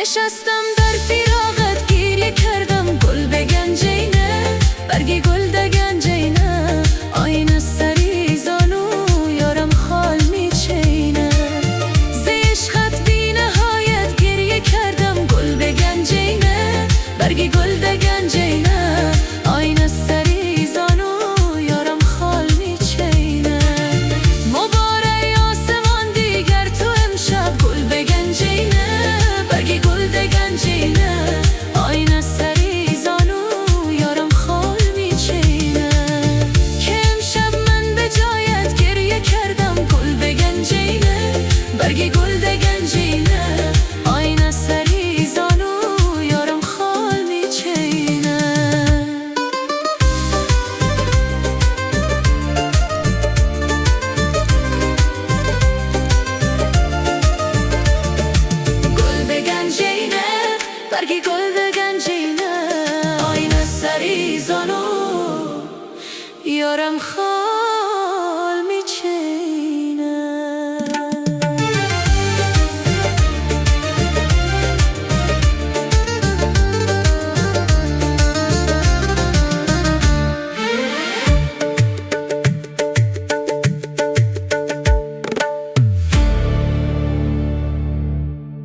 نشستم در فراقت گریه کردم گل بگنجینه برگی گل دگنجینه آینه سری زانو یارم خال میچینه ز عشقت بی نهایت گریه کردم گل بگنجینه برگی گل دگنجینه آینه سری زانو یارم خال میچینه مبارک آسمان دیگر تو امشب گل بگنجینه برگی گل دگنجینه آینه سری زانو یارم خال میچینه که امشب من به جایت گریه کردم گل بگنجینه برگی گل دگنجینه آینه سری زانو یارم خال میچینه گل بگنجینه برگی گل دگنجینه آینه سری زانو یارم خال